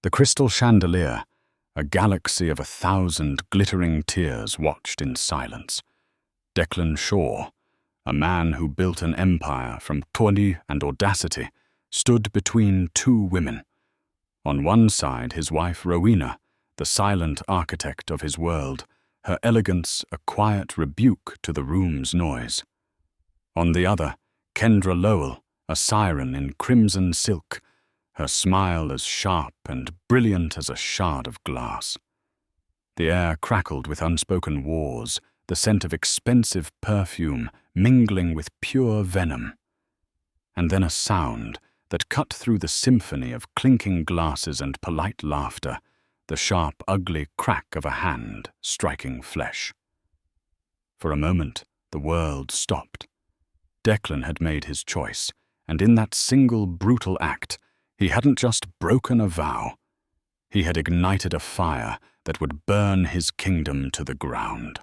The crystal chandelier, a galaxy of 1,000 glittering tears, watched in silence. Declan Shaw, a man who built an empire from tourney and audacity, stood between two women. On one side, his wife Rowena, the silent architect of his world, her elegance a quiet rebuke to the room's noise. On the other, Kendra Lowell, a siren in crimson silk, her smile as sharp and brilliant as a shard of glass. The air crackled with unspoken wars, the scent of expensive perfume mingling with pure venom. And then a sound that cut through the symphony of clinking glasses and polite laughter, the sharp, ugly crack of a hand striking flesh. For a moment, the world stopped. Declan had made his choice, and in that single brutal act, he hadn't just broken a vow. He had ignited a fire that would burn his kingdom to the ground.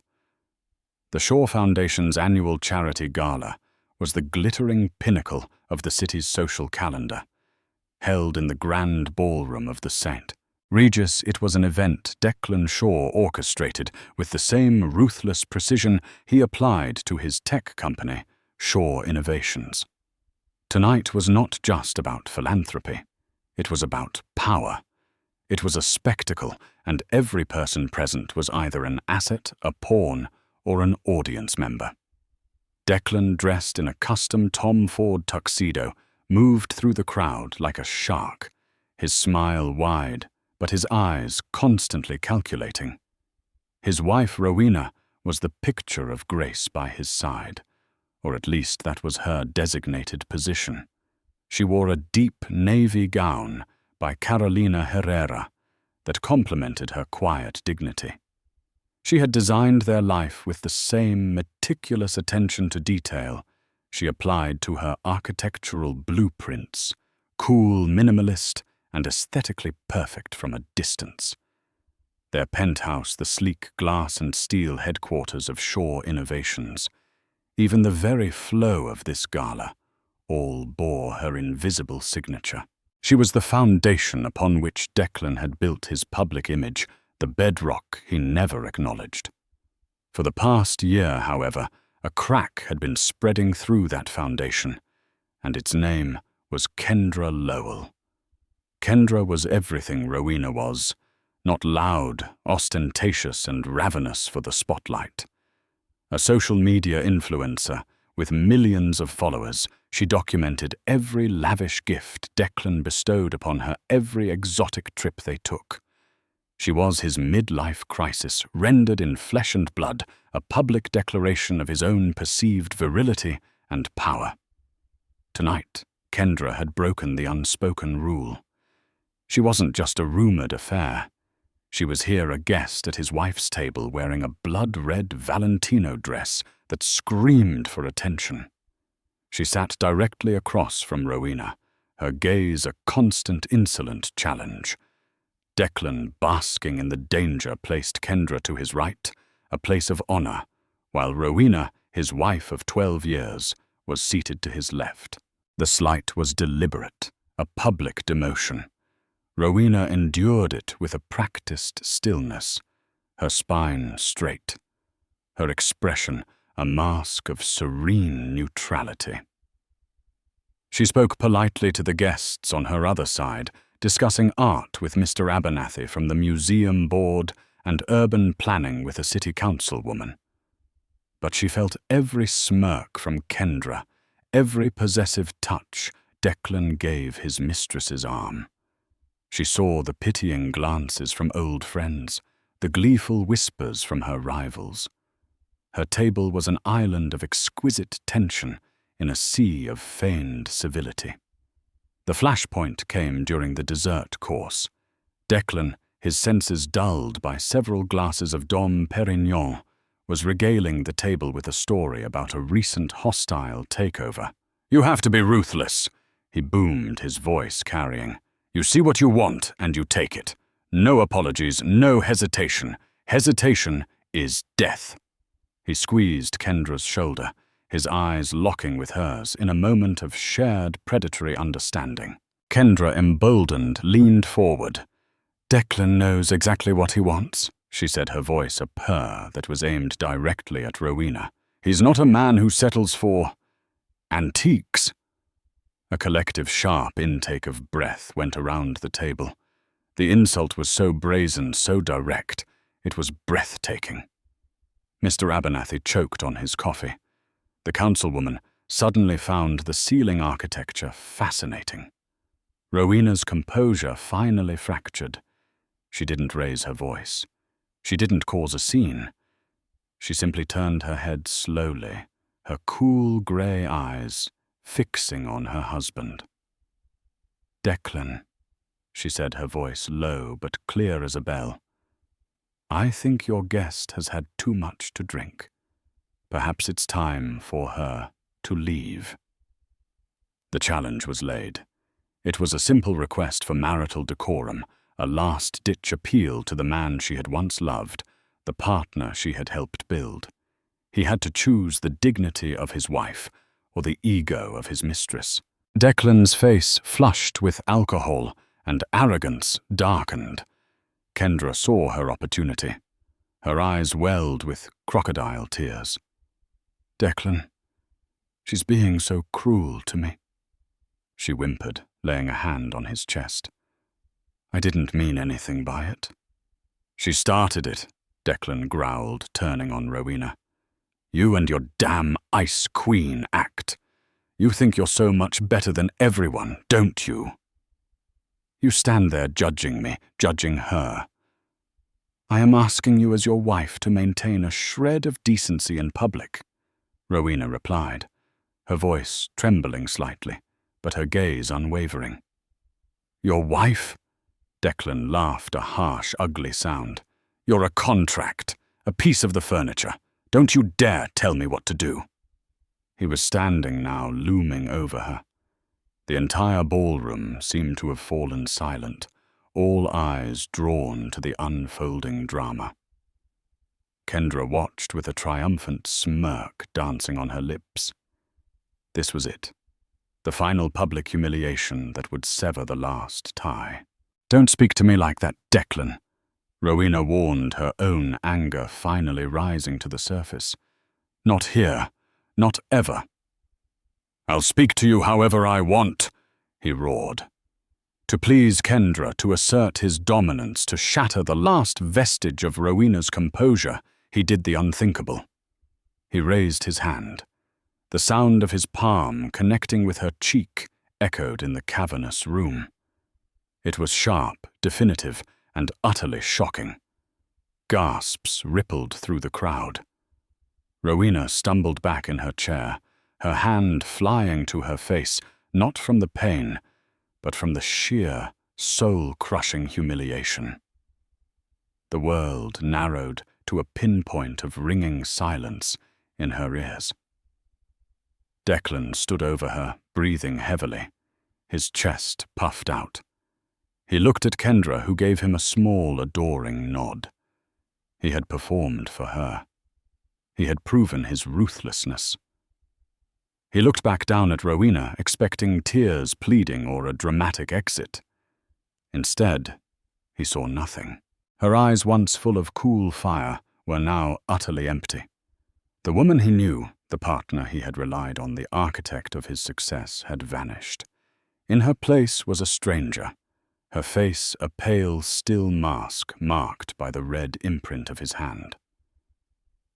The Shaw Foundation's annual charity gala was the glittering pinnacle of the city's social calendar. Held in the grand ballroom of the St. Regis, it was an event Declan Shaw orchestrated with the same ruthless precision he applied to his tech company, Shaw Innovations. Tonight was not just about philanthropy. It was about power. It was a spectacle, and every person present was either an asset, a pawn, or an audience member. Declan, dressed in a custom Tom Ford tuxedo, moved through the crowd like a shark, his smile wide, but his eyes constantly calculating. His wife Rowena was the picture of grace by his side, or at least that was her designated position. She wore a deep navy gown by Carolina Herrera that complemented her quiet dignity. She had designed their life with the same meticulous attention to detail she applied to her architectural blueprints, cool, minimalist, and aesthetically perfect from a distance. Their penthouse, the sleek glass and steel headquarters of Shaw Innovations, even the very flow of this gala, all bore her invisible signature. She was the foundation upon which Declan had built his public image, the bedrock he never acknowledged. For the past year, however, a crack had been spreading through that foundation, and its name was Kendra Lowell. Kendra was everything Rowena was, not loud, ostentatious, and ravenous for the spotlight. A social media influencer, with millions of followers, she documented every lavish gift Declan bestowed upon her, every exotic trip they took. She was his midlife crisis, rendered in flesh and blood, a public declaration of his own perceived virility and power. Tonight, Kendra had broken the unspoken rule. She wasn't just a rumored affair. She was here a guest at his wife's table wearing a blood-red Valentino dress that screamed for attention. She sat directly across from Rowena, her gaze a constant insolent challenge. Declan, basking in the danger, placed Kendra to his right, a place of honor, while Rowena, his wife of 12 years, was seated to his left. The slight was deliberate, a public demotion. Rowena endured it with a practiced stillness, her spine straight, her expression a mask of serene neutrality. She spoke politely to the guests on her other side, discussing art with Mr. Abernathy from the museum board and urban planning with a city councilwoman. But she felt every smirk from Kendra, every possessive touch Declan gave his mistress's arm. She saw the pitying glances from old friends, the gleeful whispers from her rivals. Her table was an island of exquisite tension in a sea of feigned civility. The flashpoint came during the dessert course. Declan, his senses dulled by several glasses of Dom Perignon, was regaling the table with a story about a recent hostile takeover. "You have to be ruthless," he boomed, his voice carrying. "You see what you want and you take it. No apologies, no hesitation. Hesitation is death." He squeezed Kendra's shoulder, his eyes locking with hers in a moment of shared predatory understanding. Kendra, emboldened, leaned forward, Declan knows exactly what he wants, she said, her voice a purr that was aimed directly at Rowena. He's not a man who settles for antiques. A collective sharp intake of breath went around the table. The insult was so brazen, so direct, it was breathtaking. Mr. Abernathy choked on his coffee. The councilwoman suddenly found the ceiling architecture fascinating. Rowena's composure finally fractured. She didn't raise her voice. She didn't cause a scene. She simply turned her head slowly, her cool grey eyes fixing on her husband. "Declan," she said, her voice low but clear as a bell, "I think your guest has had too much to drink. Perhaps it's time for her to leave." The challenge was laid. It was a simple request for marital decorum, a last-ditch appeal to the man she had once loved, the partner she had helped build. He had to choose the dignity of his wife or the ego of his mistress. Declan's face flushed with alcohol and arrogance darkened. Kendra saw her opportunity. Her eyes welled with crocodile tears. "Declan, she's being so cruel to me," she whimpered, laying a hand on his chest. "I didn't mean anything by it." "She started it," Declan growled, turning on Rowena. "You and your damn Ice Queen act. You think you're so much better than everyone, don't you? You stand there judging me, judging her. I am asking you as your wife to maintain a shred of decency in public," Rowena replied, her voice trembling slightly, but her gaze unwavering. "Your wife?" Declan laughed, a harsh, ugly sound. "You're a contract, a piece of the furniture. Don't you dare tell me what to do." He was standing now, looming over her. The entire ballroom seemed to have fallen silent, all eyes drawn to the unfolding drama. Kendra watched with a triumphant smirk dancing on her lips. This was it, the final public humiliation that would sever the last tie. "Don't speak to me like that, Declan," Rowena warned, her own anger finally rising to the surface. "Not here. Not ever." "I'll speak to you however I want," he roared. To please Kendra, to assert his dominance, to shatter the last vestige of Rowena's composure, he did the unthinkable. He raised his hand. The sound of his palm connecting with her cheek echoed in the cavernous room. It was sharp, definitive, and utterly shocking. Gasps rippled through the crowd. Rowena stumbled back in her chair, her hand flying to her face, not from the pain, but from the sheer, soul-crushing humiliation. The world narrowed to a pinpoint of ringing silence in her ears. Declan stood over her, breathing heavily, his chest puffed out. He looked at Kendra, who gave him a small, adoring nod. He had performed for her. He had proven his ruthlessness. He looked back down at Rowena, expecting tears pleading or a dramatic exit. Instead, he saw nothing. Her eyes, once full of cool fire, were now utterly empty. The woman he knew, the partner he had relied on, the architect of his success, had vanished. In her place was a stranger, her face a pale, still mask marked by the red imprint of his hand.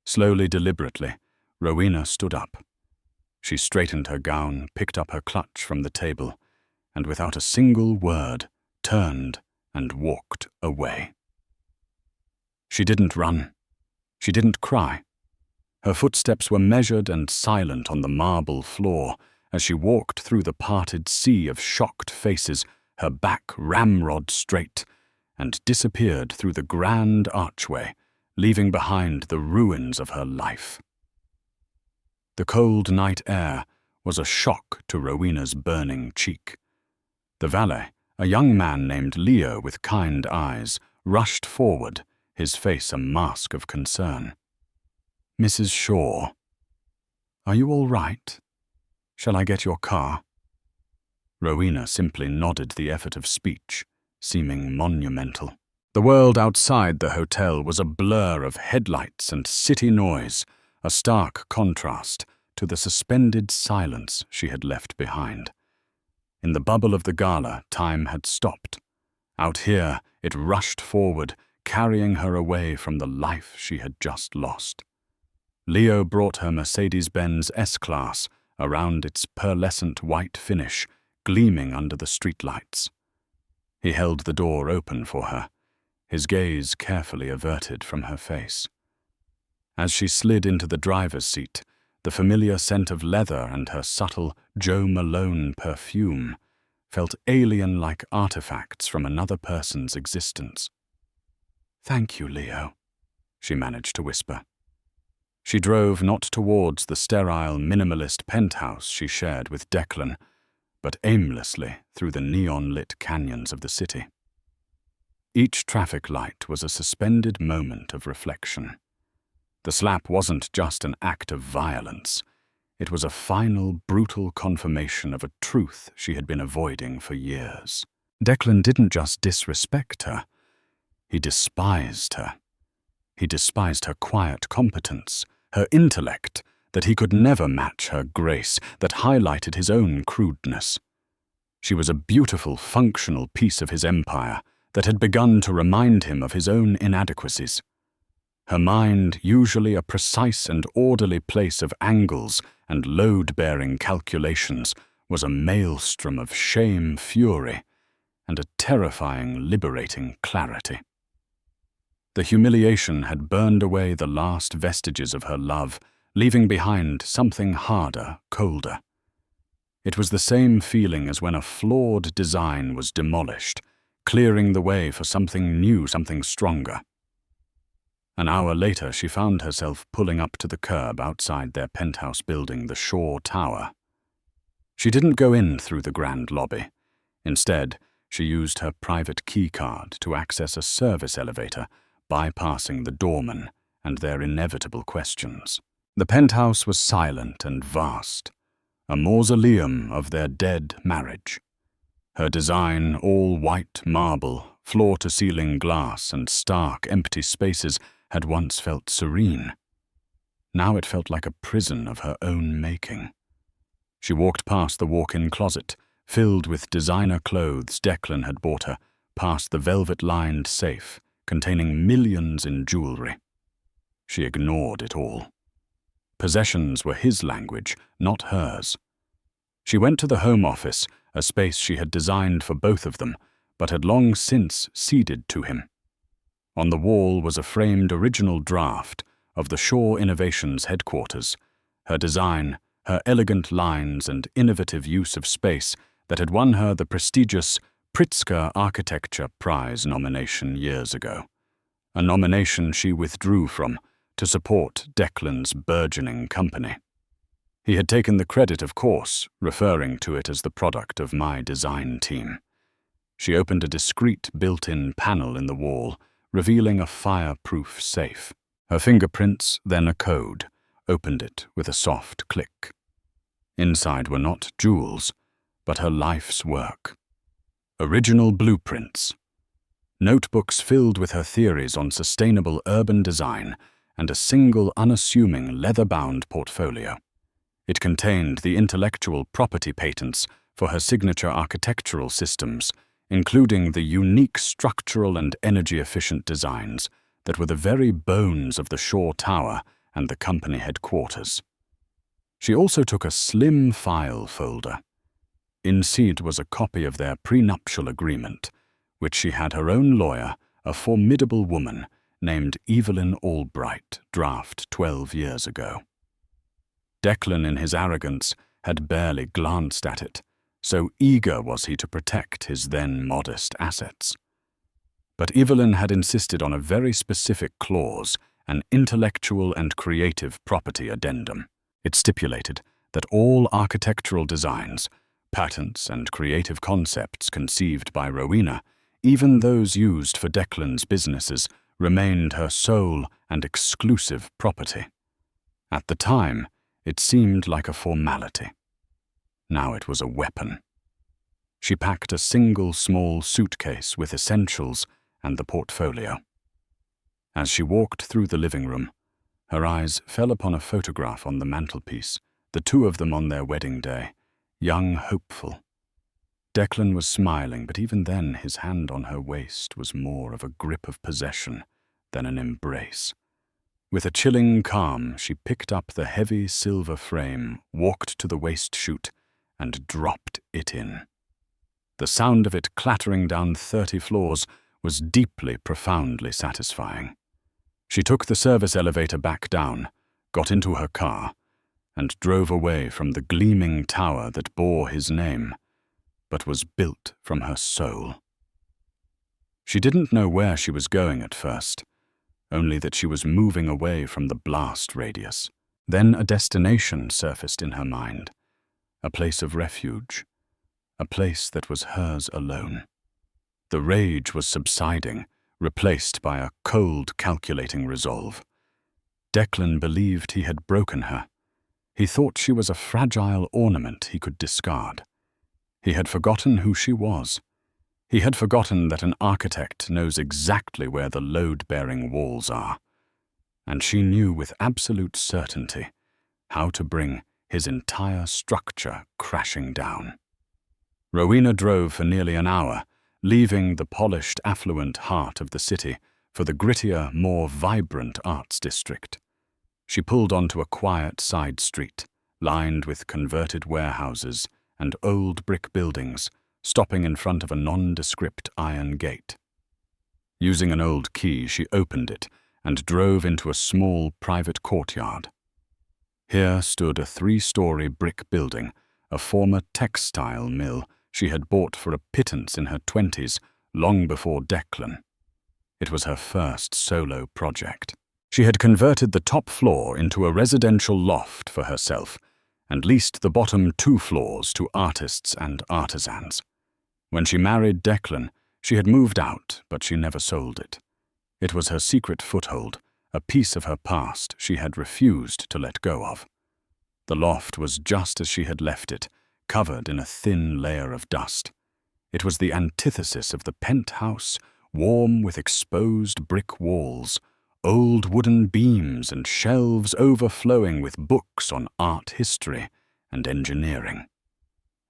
Slowly, deliberately, Rowena stood up. She straightened her gown, picked up her clutch from the table, and without a single word, turned and walked away. She didn't run. She didn't cry. Her footsteps were measured and silent on the marble floor as she walked through the parted sea of shocked faces, her back ramrod straight, and disappeared through the grand archway, leaving behind the ruins of her life. The cold night air was a shock to Rowena's burning cheek. The valet, a young man named Leo with kind eyes, rushed forward, his face a mask of concern. "Mrs. Shaw, are you all right? Shall I get your car?" Rowena simply nodded, the effort of speech seeming monumental. The world outside the hotel was a blur of headlights and city noise, a stark contrast to the suspended silence she had left behind. In the bubble of the gala, time had stopped. Out here, it rushed forward, carrying her away from the life she had just lost. Leo brought her Mercedes-Benz S-Class around its pearlescent white finish, gleaming under the streetlights. He held the door open for her, his gaze carefully averted from her face. As she slid into the driver's seat, the familiar scent of leather and her subtle Joe Malone perfume felt alien-like artifacts from another person's existence. "Thank you, Leo," she managed to whisper. She drove not towards the sterile, minimalist penthouse she shared with Declan, but aimlessly through the neon-lit canyons of the city. Each traffic light was a suspended moment of reflection. The slap wasn't just an act of violence. It was a final, brutal confirmation of a truth she had been avoiding for years. Declan didn't just disrespect her. He despised her. He despised her quiet competence, her intellect, that he could never match her grace, that highlighted his own crudeness. She was a beautiful, functional piece of his empire that had begun to remind him of his own inadequacies. Her mind, usually a precise and orderly place of angles and load-bearing calculations, was a maelstrom of shame, fury, and a terrifying, liberating clarity. The humiliation had burned away the last vestiges of her love, leaving behind something harder, colder. It was the same feeling as when a flawed design was demolished, clearing the way for something new, something stronger. An hour later, she found herself pulling up to the curb outside their penthouse building, the Shaw Tower. She didn't go in through the grand lobby. Instead, she used her private key card to access a service elevator, bypassing the doorman and their inevitable questions. The penthouse was silent and vast, a mausoleum of their dead marriage. Her design, all white marble, floor-to-ceiling glass, and stark, empty spaces, had once felt serene. Now it felt like a prison of her own making. She walked past the walk-in closet, filled with designer clothes Declan had bought her, past the velvet-lined safe, containing millions in jewelry. She ignored it all. Possessions were his language, not hers. She went to the Home Office, a space she had designed for both of them, but had long since ceded to him. On the wall was a framed original draft of the Shaw Innovations headquarters, her design, her elegant lines and innovative use of space that had won her the prestigious Pritzker Architecture Prize nomination years ago, a nomination she withdrew from to support Declan's burgeoning company. He had taken the credit, of course, referring to it as the product of my design team. She opened a discreet built-in panel in the wall, revealing a fireproof safe. Her fingerprints, then a code, opened it with a soft click. Inside were not jewels, but her life's work. Original blueprints. Notebooks filled with her theories on sustainable urban design and a single unassuming leather-bound portfolio. It contained the intellectual property patents for her signature architectural systems, including the unique structural and energy-efficient designs that were the very bones of the Shaw Tower and the company headquarters. She also took a slim file folder. Inside was a copy of their prenuptial agreement, which she had her own lawyer, a formidable woman named Evelyn Albright, draft 12 years ago. Declan, in his arrogance, had barely glanced at it, so eager was he to protect his then modest assets. But Evelyn had insisted on a very specific clause, an intellectual and creative property addendum. It stipulated that all architectural designs, patents and creative concepts conceived by Rowena, even those used for Declan's businesses, remained her sole and exclusive property. At the time, it seemed like a formality. Now it was a weapon. She packed a single small suitcase with essentials and the portfolio. As she walked through the living room, her eyes fell upon a photograph on the mantelpiece, the two of them on their wedding day, young, hopeful. Declan was smiling, but even then his hand on her waist was more of a grip of possession than an embrace. With a chilling calm, she picked up the heavy silver frame, walked to the waste chute, and dropped it in. The sound of it clattering down 30 floors was deeply, profoundly satisfying. She took the service elevator back down, got into her car, and drove away from the gleaming tower that bore his name, but was built from her soul. She didn't know where she was going at first, only that she was moving away from the blast radius. Then a destination surfaced in her mind, a place of refuge, a place that was hers alone. The rage was subsiding, replaced by a cold, calculating resolve. Declan believed he had broken her. He thought she was a fragile ornament he could discard. He had forgotten who she was. He had forgotten that an architect knows exactly where the load-bearing walls are, and she knew with absolute certainty how to bring his entire structure crashing down. Rowena drove for nearly an hour, leaving the polished, affluent heart of the city for the grittier, more vibrant arts district. She pulled onto a quiet side street, lined with converted warehouses and old brick buildings, stopping in front of a nondescript iron gate. Using an old key, she opened it and drove into a small private courtyard. Here stood a 3-story brick building, a former textile mill she had bought for a pittance in her 20s, long before Declan. It was her first solo project. She had converted the top floor into a residential loft for herself, and leased the bottom 2 floors to artists and artisans. When she married Declan, she had moved out, but she never sold it. It was her secret foothold, a piece of her past she had refused to let go of. The loft was just as she had left it, covered in a thin layer of dust. It was the antithesis of the penthouse, warm with exposed brick walls, old wooden beams and shelves overflowing with books on art history and engineering.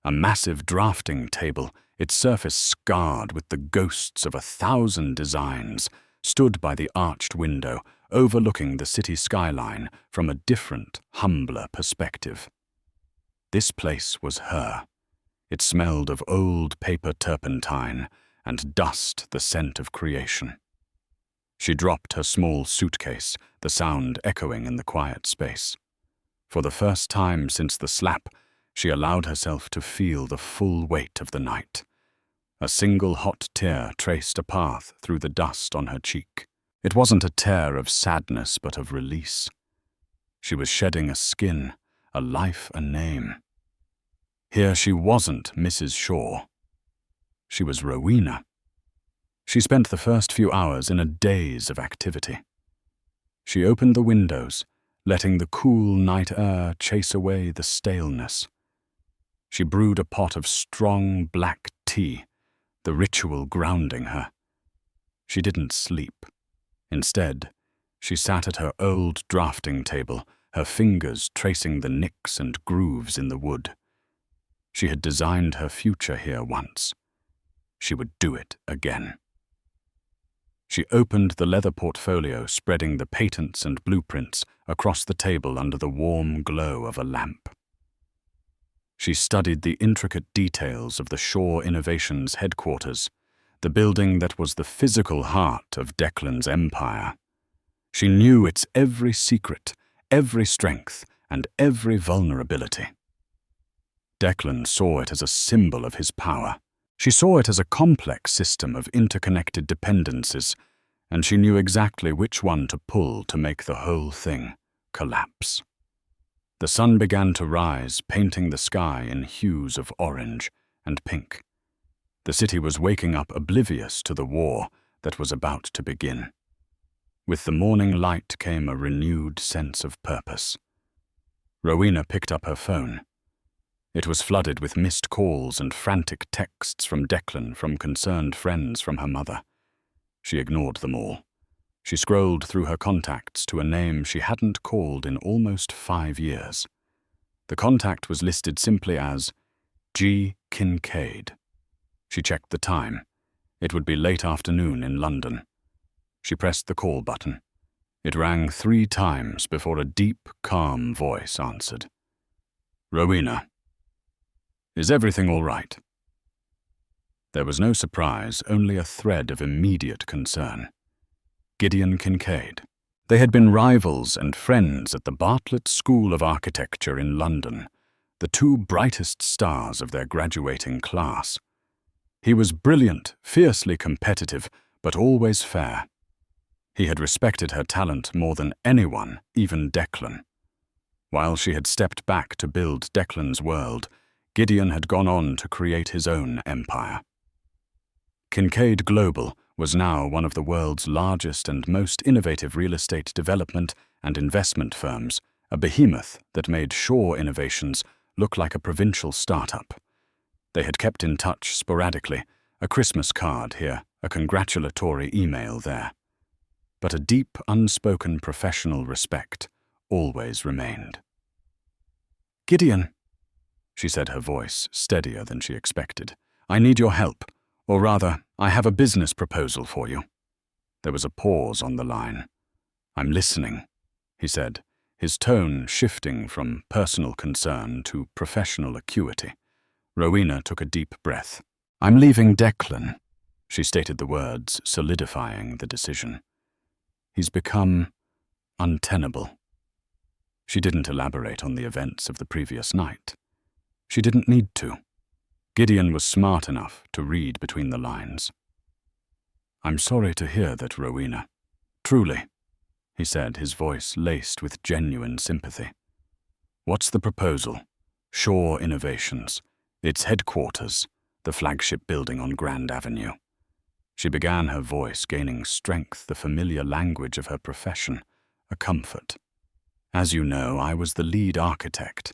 A massive drafting table, its surface scarred with the ghosts of 1,000 designs, stood by the arched window, overlooking the city skyline from a different, humbler perspective. This place was her. It smelled of old paper turpentine and dust, the scent of creation. She dropped her small suitcase, the sound echoing in the quiet space. For the first time since the slap, she allowed herself to feel the full weight of the night. A single hot tear traced a path through the dust on her cheek. It wasn't a tear of sadness, but of release. She was shedding a skin, a life, a name. Here she wasn't Mrs. Shaw. She was Rowena. She spent the first few hours in a daze of activity. She opened the windows, letting the cool night air chase away the staleness. She brewed a pot of strong black tea, the ritual grounding her. She didn't sleep. Instead, she sat at her old drafting table, her fingers tracing the nicks and grooves in the wood. She had designed her future here once. She would do it again. She opened the leather portfolio, spreading the patents and blueprints across the table under the warm glow of a lamp. She studied the intricate details of the Shaw Innovations headquarters, the building that was the physical heart of Declan's empire. She knew its every secret, every strength, and every vulnerability. Declan saw it as a symbol of his power. She saw it as a complex system of interconnected dependencies, and she knew exactly which one to pull to make the whole thing collapse. The sun began to rise, painting the sky in hues of orange and pink. The city was waking up, oblivious to the war that was about to begin. With the morning light came a renewed sense of purpose. Rowena picked up her phone. It was flooded with missed calls and frantic texts from Declan, from concerned friends, from her mother. She ignored them all. She scrolled through her contacts to a name she hadn't called in almost 5 years. The contact was listed simply as G. Kincaid. She checked the time. It would be late afternoon in London. She pressed the call button. It rang 3 times before a deep, calm voice answered. "Rowena, is everything all right?" There was no surprise, only a thread of immediate concern. Gideon Kincaid. They had been rivals and friends at the Bartlett School of Architecture in London, the 2 brightest stars of their graduating class. He was brilliant, fiercely competitive, but always fair. He had respected her talent more than anyone, even Declan. While she had stepped back to build Declan's world, Gideon had gone on to create his own empire. Kincaid Global was now one of the world's largest and most innovative real estate development and investment firms, a behemoth that made Shaw Innovations look like a provincial startup. They had kept in touch sporadically, a Christmas card here, a congratulatory email there. But a deep, unspoken professional respect always remained. "Gideon," she said, her voice steadier than she expected, "I need your help. Or rather, I have a business proposal for you." There was a pause on the line. "I'm listening," he said, his tone shifting from personal concern to professional acuity. Rowena took a deep breath. "I'm leaving Declan," she stated the words, solidifying the decision. "He's become untenable." She didn't elaborate on the events of the previous night. She didn't need to. Gideon was smart enough to read between the lines. "I'm sorry to hear that, Rowena. Truly," he said, his voice laced with genuine sympathy. "What's the proposal?" "Shaw Innovations. Its headquarters, the flagship building on Grand Avenue." She began, her voice gaining strength, the familiar language of her profession, a comfort. "As you know, I was the lead architect.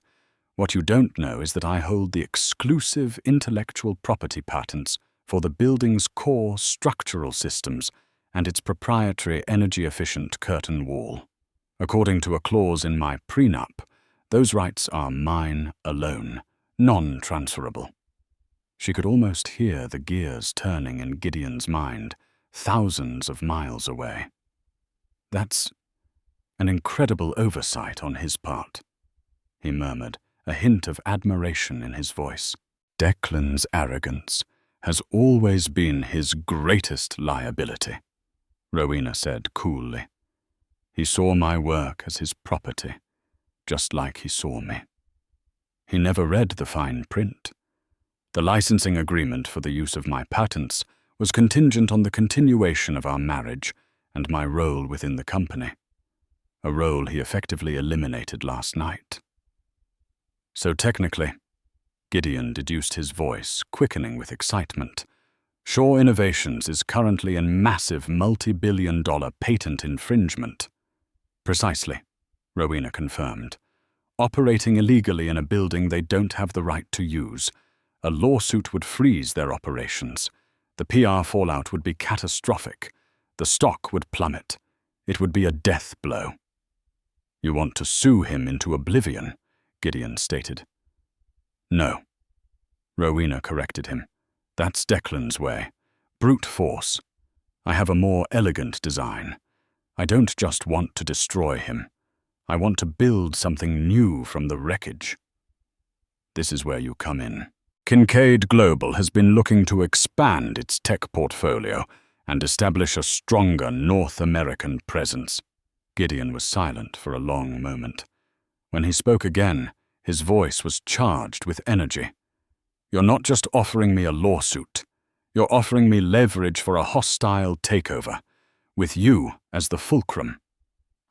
What you don't know is that I hold the exclusive intellectual property patents for the building's core structural systems and its proprietary energy-efficient curtain wall. According to a clause in my prenup, those rights are mine alone, non-transferable." She could almost hear the gears turning in Gideon's mind, thousands of miles away. "That's an incredible oversight on his part," he murmured, a hint of admiration in his voice. "Declan's arrogance has always been his greatest liability," Rowena said coolly. "He saw my work as his property, just like he saw me. He never read the fine print. The licensing agreement for the use of my patents was contingent on the continuation of our marriage and my role within the company, a role he effectively eliminated last night. So technically," Gideon deduced, his voice quickening with excitement, "Shaw Innovations is currently in massive multi-billion-dollar patent infringement." "Precisely," Rowena confirmed. "Operating illegally in a building they don't have the right to use. A lawsuit would freeze their operations. The PR fallout would be catastrophic. The stock would plummet. It would be a death blow." "You want to sue him into oblivion," Gideon stated. "No," Rowena corrected him. "That's Declan's way. Brute force. I have a more elegant design. I don't just want to destroy him. I want to build something new from the wreckage. This is where you come in. Kincaid Global has been looking to expand its tech portfolio and establish a stronger North American presence." Gideon was silent for a long moment. When he spoke again, his voice was charged with energy. "You're not just offering me a lawsuit. You're offering me leverage for a hostile takeover, with you as the fulcrum."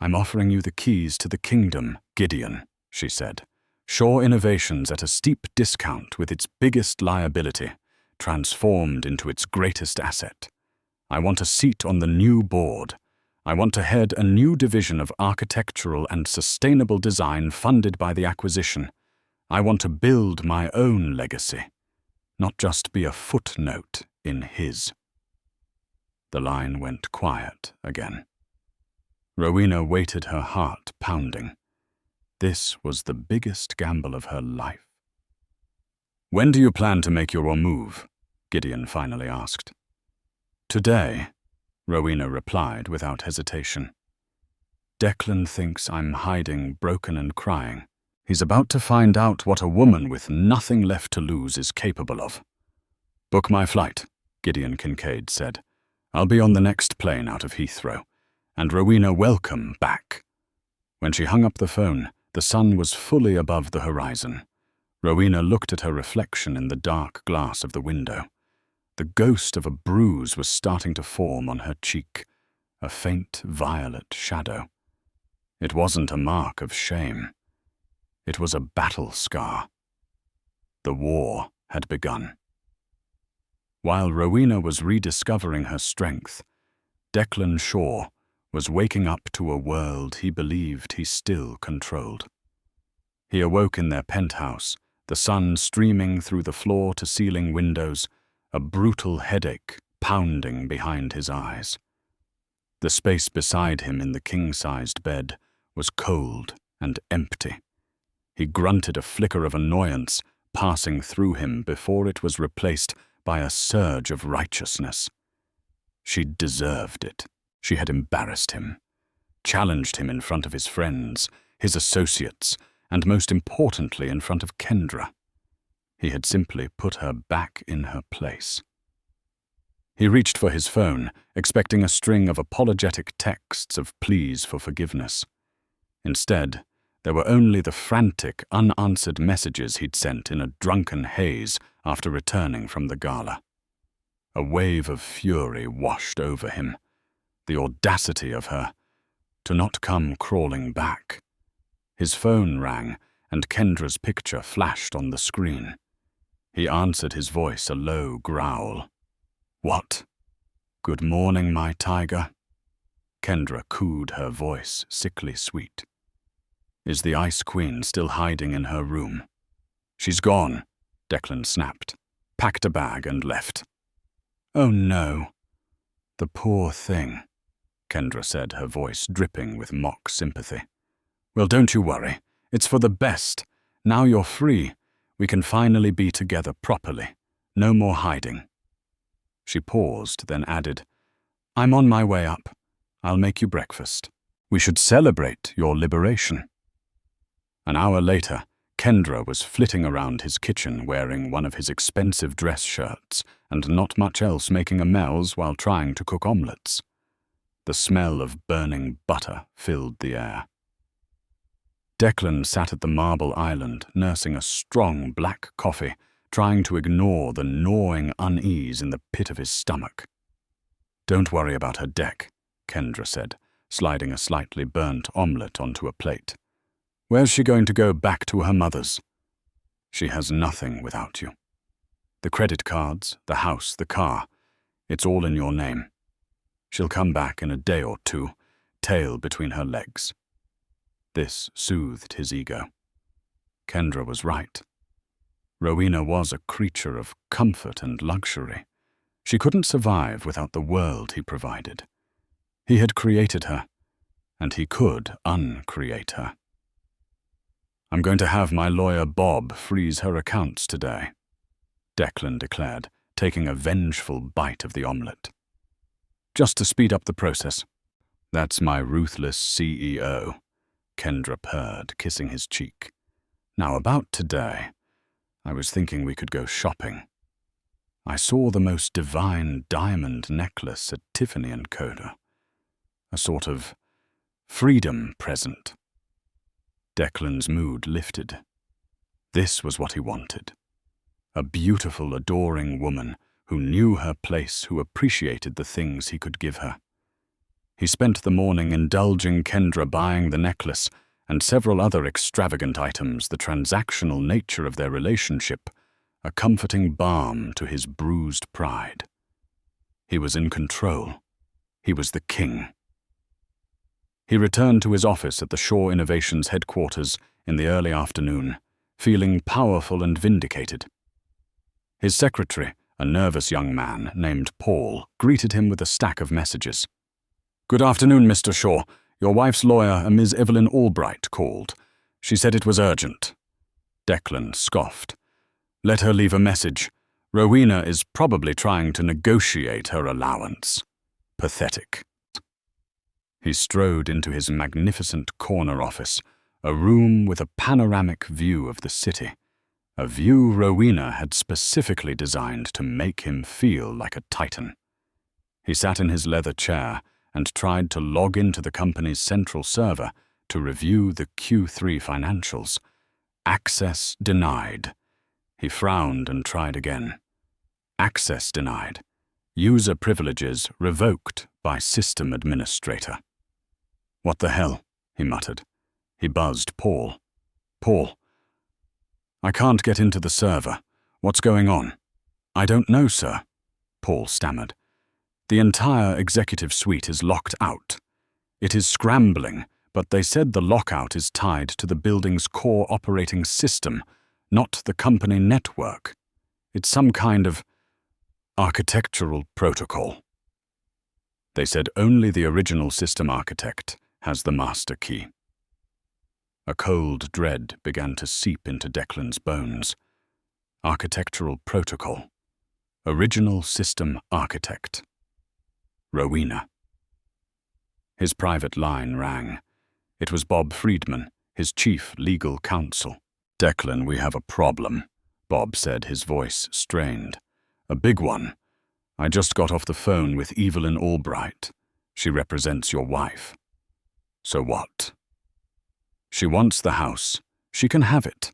"I'm offering you the keys to the kingdom, Gideon," she said. "Shaw Innovations at a steep discount with its biggest liability, transformed into its greatest asset. I want a seat on the new board. I want to head a new division of architectural and sustainable design funded by the acquisition. I want to build my own legacy, not just be a footnote in his." The line went quiet again. Rowena waited, her heart pounding. This was the biggest gamble of her life. "When do you plan to make your move?" Gideon finally asked. "Today," Rowena replied without hesitation. "Declan thinks I'm hiding, broken and crying. He's about to find out what a woman with nothing left to lose is capable of." "Book my flight," Gideon Kincaid said. "I'll be on the next plane out of Heathrow. And Rowena, welcome back." When she hung up the phone, the sun was fully above the horizon. Rowena looked at her reflection in the dark glass of the window. The ghost of a bruise was starting to form on her cheek, a faint violet shadow. It wasn't a mark of shame. It was a battle scar. The war had begun. While Rowena was rediscovering her strength, Declan Shaw was waking up to a world he believed he still controlled. He awoke in their penthouse, the sun streaming through the floor-to-ceiling windows, a brutal headache pounding behind his eyes. The space beside him in the king-sized bed was cold and empty. He grunted, a flicker of annoyance passing through him before it was replaced by a surge of righteousness. She'd deserved it. She had embarrassed him, challenged him in front of his friends, his associates, and most importantly in front of Kendra. He had simply put her back in her place. He reached for his phone, expecting a string of apologetic texts of pleas for forgiveness. Instead, there were only the frantic, unanswered messages he'd sent in a drunken haze after returning from the gala. A wave of fury washed over him. The audacity of her, to not come crawling back. His phone rang, and Kendra's picture flashed on the screen. He answered his voice a low growl. "What? Good morning, my tiger." Kendra cooed, her voice sickly sweet. "Is the Ice Queen still hiding in her room?" "She's gone," Declan snapped, packed a bag and left. "Oh no. The poor thing," Kendra said, her voice dripping with mock sympathy. "Well, don't you worry. It's for the best. Now you're free. We can finally be together properly. No more hiding." She paused, then added, "I'm on my way up. I'll make you breakfast. We should celebrate your liberation." An hour later, Kendra was flitting around his kitchen wearing one of his expensive dress shirts and not much else, making a mess while trying to cook omelets. The smell of burning butter filled the air. Declan sat at the marble island, nursing a strong black coffee, trying to ignore the gnawing unease in the pit of his stomach. "Don't worry about her deck," Kendra said, sliding a slightly burnt omelette onto a plate. "Where's she going to go back to her mother's? She has nothing without you. The credit cards, the house, the car, it's all in your name. She'll come back in a day or two, tail between her legs." This soothed his ego. Kendra was right. Rowena was a creature of comfort and luxury. She couldn't survive without the world he provided. He had created her, and he could uncreate her. "I'm going to have my lawyer Bob freeze her accounts today," Declan declared, taking a vengeful bite of the omelette. "Just to speed up the process." "That's my ruthless CEO," Kendra purred, kissing his cheek. "Now about today, I was thinking we could go shopping. I saw the most divine diamond necklace at Tiffany & Co. A sort of freedom present." Declan's mood lifted. This was what he wanted. A beautiful, adoring woman who knew her place, who appreciated the things he could give her. He spent the morning indulging Kendra, buying the necklace and several other extravagant items, the transactional nature of their relationship, a comforting balm to his bruised pride. He was in control. He was the king. He returned to his office at the Shaw Innovations headquarters in the early afternoon, feeling powerful and vindicated. His secretary, A nervous young man named Paul greeted him with a stack of messages. "Good afternoon, Mr. Shaw. Your wife's lawyer, a Ms. Evelyn Albright, called. She said it was urgent." Declan scoffed. "Let her leave a message. Rowena is probably trying to negotiate her allowance." Pathetic. He strode into his magnificent corner office, a room with a panoramic view of the city, a view Rowena had specifically designed to make him feel like a titan. He sat in his leather chair and tried to log into the company's central server to review the Q3 financials. Access denied. He frowned and tried again. Access denied. User privileges revoked by system administrator. "What the hell?" he muttered. He buzzed Paul. "Paul, I can't get into the server. What's going on?" "I don't know, sir," Paul stammered. "The entire executive suite is locked out. It is scrambling, but they said the lockout is tied to the building's core operating system, not the company network. It's some kind of architectural protocol. They said only the original system architect has the master key." A cold dread began to seep into Declan's bones. Architectural protocol. Original system architect. Rowena. His private line rang. It was Bob Friedman, his chief legal counsel. "Declan, we have a problem," Bob said, his voice strained. "A big one. I just got off the phone with Evelyn Albright. She represents your wife." "So what?" "She wants the house. She can have it.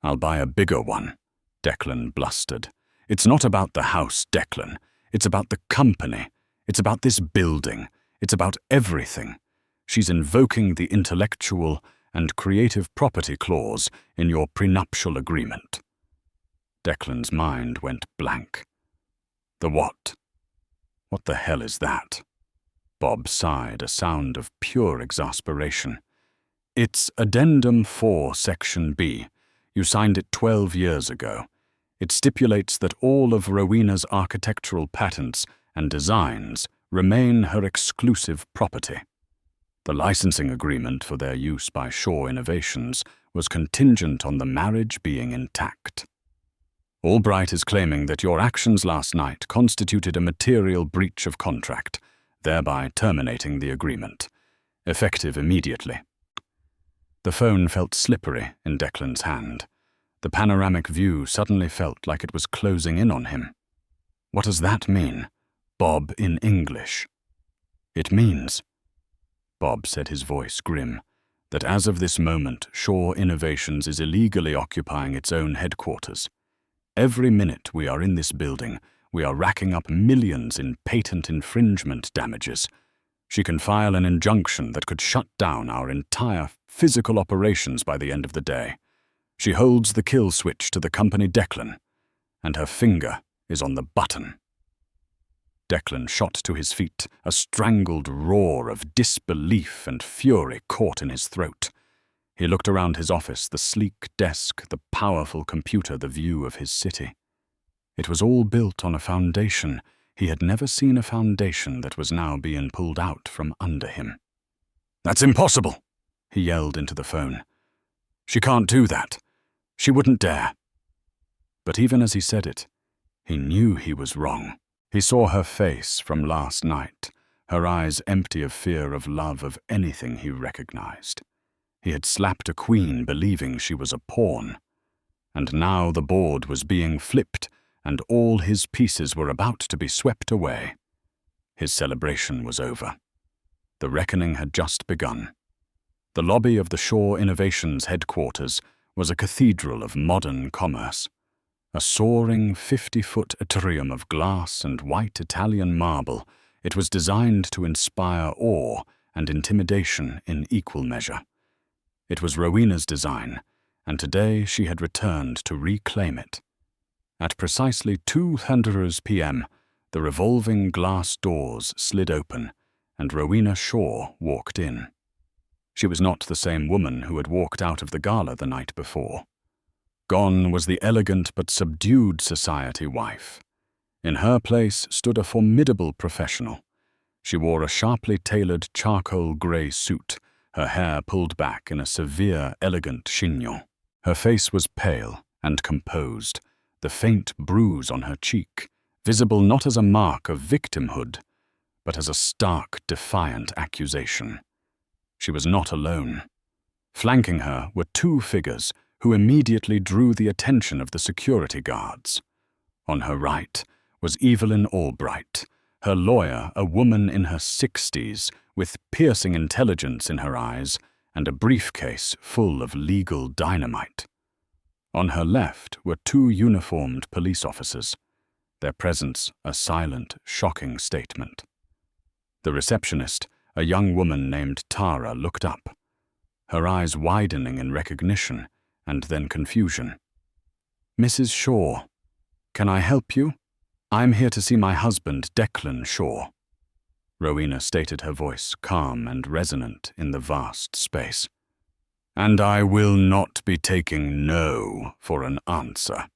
I'll buy a bigger one," Declan blustered. "It's not about the house, Declan. It's about the company. It's about this building. It's about everything. She's invoking the intellectual and creative property clause in your prenuptial agreement." Declan's mind went blank. "The what? What the hell is that?" Bob sighed, a sound of pure exasperation. "It's Addendum 4, Section B. You signed it 12 years ago. It stipulates that all of Rowena's architectural patents and designs remain her exclusive property. The licensing agreement for their use by Shaw Innovations was contingent on the marriage being intact. Albright is claiming that your actions last night constituted a material breach of contract, thereby terminating the agreement, effective immediately." The phone felt slippery in Declan's hand. The panoramic view suddenly felt like it was closing in on him. "What does that mean?" Bob in English. "It means," Bob said, his voice grim, "that as of this moment, Shaw Innovations is illegally occupying its own headquarters. Every minute we are in this building, we are racking up millions in patent infringement damages. She can file an injunction that could shut down our entire physical operations by the end of the day. She holds the kill switch to the company Declan, and her finger is on the button." Declan shot to his feet, a strangled roar of disbelief and fury caught in his throat. He looked around his office, the sleek desk, the powerful computer, the view of his city. It was all built on a foundation. He had never seen a foundation that was now being pulled out from under him. "That's impossible," he yelled into the phone. "She can't do that. She wouldn't dare." But even as he said it, he knew he was wrong. He saw her face from last night, her eyes empty of fear, of love, of anything he recognized. He had slapped a queen believing she was a pawn. And now the board was being flipped, and all his pieces were about to be swept away. His celebration was over. The reckoning had just begun. The lobby of the Shaw Innovations headquarters was a cathedral of modern commerce. A soaring 50-foot atrium of glass and white Italian marble, it was designed to inspire awe and intimidation in equal measure. It was Rowena's design, and today she had returned to reclaim it. At precisely 2:00 p.m., the revolving glass doors slid open, and Rowena Shaw walked in. She was not the same woman who had walked out of the gala the night before. Gone was the elegant but subdued society wife. In her place stood a formidable professional. She wore a sharply tailored charcoal grey suit, her hair pulled back in a severe, elegant chignon. Her face was pale and composed, the faint bruise on her cheek, visible not as a mark of victimhood, but as a stark, defiant accusation. She was not alone. Flanking her were two figures who immediately drew the attention of the security guards. On her right was Evelyn Albright, her lawyer, a woman in her 60s, with piercing intelligence in her eyes and a briefcase full of legal dynamite. On her left were two uniformed police officers, their presence a silent, shocking statement. The receptionist, a young woman named Tara, looked up, her eyes widening in recognition and then confusion. "Mrs. Shaw, can I help you? I'm here to see my husband, Declan Shaw." Rowena stated, her voice calm and resonant in the vast space. "And I will not be taking no for an answer."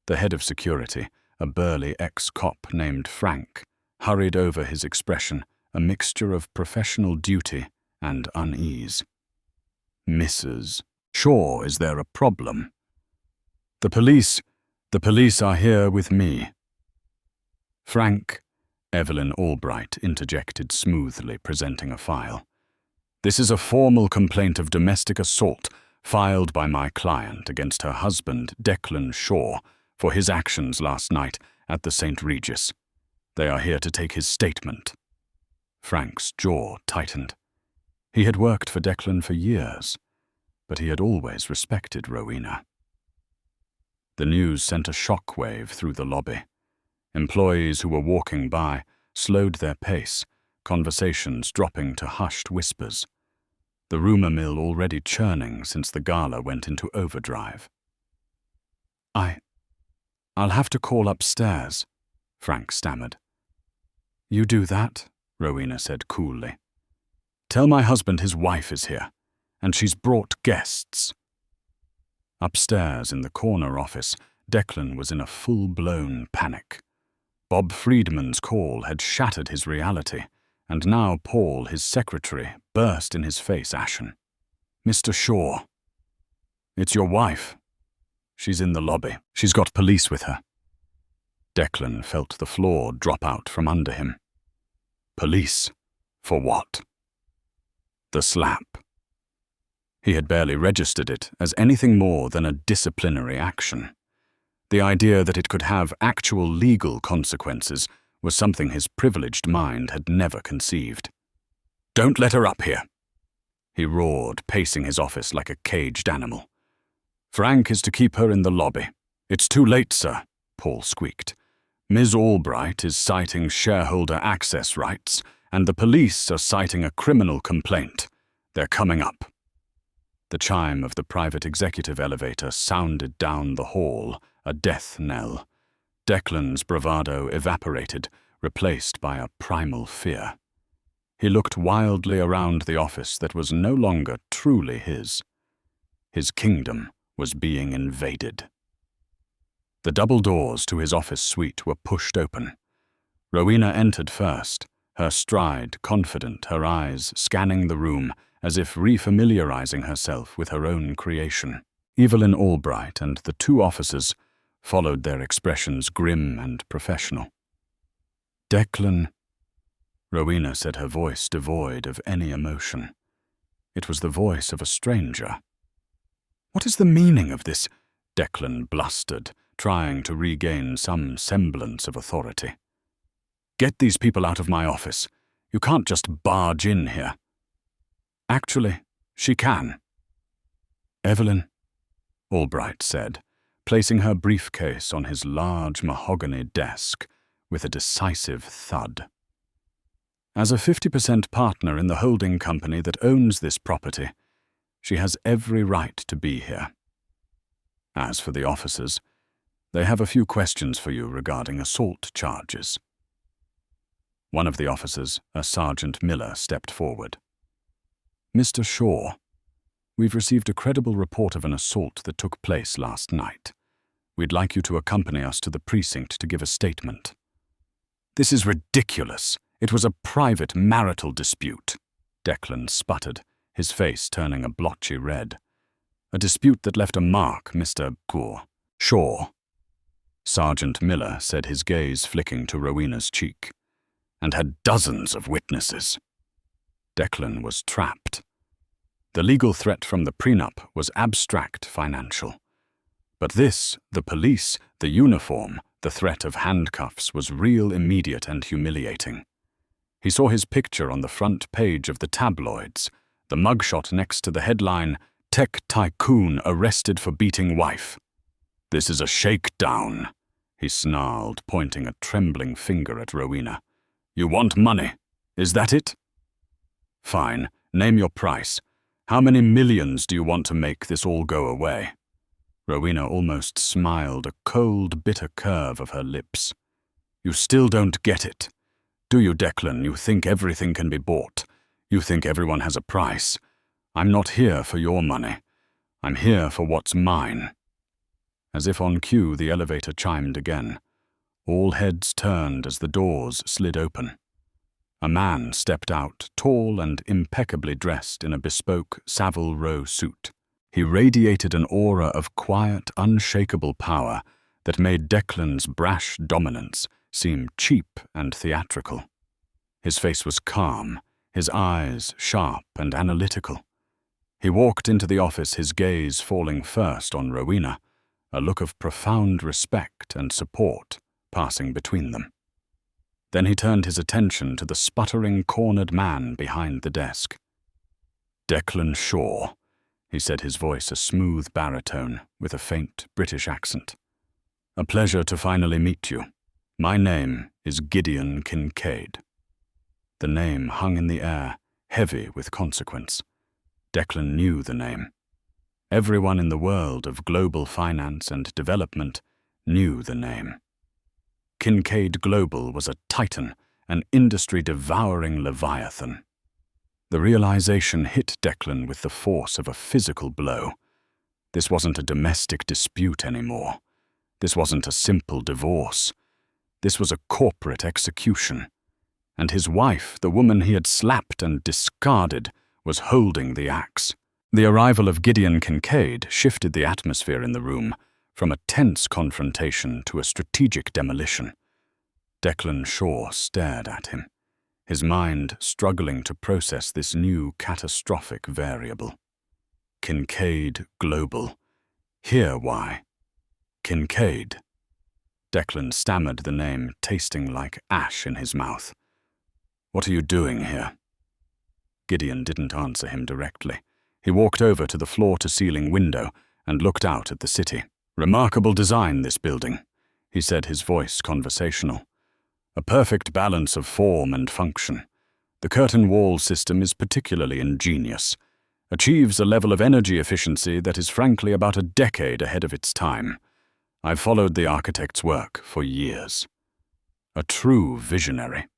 The head of security, a burly ex-cop named Frank, hurried over his expression, a mixture of professional duty and unease. "Mrs. Shaw, is there a problem?" The police are here with me." "Frank," Evelyn Albright interjected smoothly, presenting a file. "This is a formal complaint of domestic assault filed by my client against her husband, Declan Shaw, for his actions last night at the St. Regis. They are here to take his statement." Frank's jaw tightened. He had worked for Declan for years, but he had always respected Rowena. The news sent a shockwave through the lobby. Employees who were walking by slowed their pace, conversations dropping to hushed whispers, the rumor mill already churning since the gala went into overdrive. I'll have to call upstairs," Frank stammered. "You do that," Rowena said coolly. "Tell my husband his wife is here, and she's brought guests." Upstairs in the corner office, Declan was in a full-blown panic. Bob Friedman's call had shattered his reality, and now Paul, his secretary, burst in his face ashen. "Mr. Shaw, it's your wife. She's in the lobby. She's got police with her." Declan felt the floor drop out from under him. Police? For what? The slap. He had barely registered it as anything more than a disciplinary action. The idea that it could have actual legal consequences was something his privileged mind had never conceived. "Don't let her up here," he roared, pacing his office like a caged animal. "Frank is to keep her in the lobby." "It's too late, sir," Paul squeaked. "Ms. Albright is citing shareholder access rights, and the police are citing a criminal complaint. They're coming up." The chime of the private executive elevator sounded down the hall, a death knell. Declan's bravado evaporated, replaced by a primal fear. He looked wildly around the office that was no longer truly his. His kingdom was being invaded. The double doors to his office suite were pushed open. Rowena entered first, her stride confident, her eyes scanning the room as if refamiliarizing herself with her own creation. Evelyn Albright and the two officers followed, their expressions grim and professional. "Declan," Rowena said, her voice devoid of any emotion. It was the voice of a stranger. "What is the meaning of this?" Declan blustered, trying to regain some semblance of authority. "Get these people out of my office. You can't just barge in here." "Actually, she can." "Evelyn," Albright said, placing her briefcase on his large mahogany desk with a decisive thud. "As a 50% partner in the holding company that owns this property, she has every right to be here. As for the officers, they have a few questions for you regarding assault charges." One of the officers, a Sergeant Miller, stepped forward. "Mr. Shaw, we've received a credible report of an assault that took place last night. We'd like you to accompany us to the precinct to give a statement." "This is ridiculous. It was a private marital dispute," Declan sputtered, his face turning a blotchy red. "A dispute that left a mark, Mr. Shaw." Sergeant Miller said, his gaze flicking to Rowena's cheek. "And had dozens of witnesses." Declan was trapped. The legal threat from the prenup was abstract financial. But this, the police, the uniform, the threat of handcuffs was real, immediate, and humiliating. He saw his picture on the front page of the tabloids, the mugshot next to the headline, "Tech Tycoon Arrested for Beating Wife." "This is a shakedown," he snarled, pointing a trembling finger at Rowena. "You want money, is that it? Fine, name your price. How many millions do you want to make this all go away?" Rowena almost smiled, a cold, bitter curve of her lips. "You still don't get it. Do you, Declan? You think everything can be bought. You think everyone has a price. I'm not here for your money. I'm here for what's mine." As if on cue, the elevator chimed again. All heads turned as the doors slid open. A man stepped out, tall and impeccably dressed in a bespoke Savile Row suit. He radiated an aura of quiet, unshakable power that made Declan's brash dominance seem cheap and theatrical. His face was calm, his eyes sharp and analytical. He walked into the office, his gaze falling first on Rowena, a look of profound respect and support passing between them. Then he turned his attention to the sputtering, cornered man behind the desk. "Declan Shaw," he said, his voice a smooth baritone with a faint British accent. "A pleasure to finally meet you. My name is Gideon Kincaid." The name hung in the air, heavy with consequence. Declan knew the name. Everyone in the world of global finance and development knew the name. Kincaid Global was a titan, an industry-devouring leviathan. The realization hit Declan with the force of a physical blow. This wasn't a domestic dispute anymore. This wasn't a simple divorce. This was a corporate execution. And his wife, the woman he had slapped and discarded, was holding the axe. The arrival of Gideon Kincaid shifted the atmosphere in the room, from a tense confrontation to a strategic demolition. Declan Shaw stared at him, his mind struggling to process this new catastrophic variable. Kincaid Global. Here why? Kincaid. Declan stammered the name, tasting like ash in his mouth. "What are you doing here?" Gideon didn't answer him directly. He walked over to the floor-to-ceiling window and looked out at the city. "Remarkable design, this building," he said, his voice conversational. "A perfect balance of form and function. The curtain wall system is particularly ingenious. Achieves a level of energy efficiency that is frankly about a decade ahead of its time. I've followed the architect's work for years. A true visionary."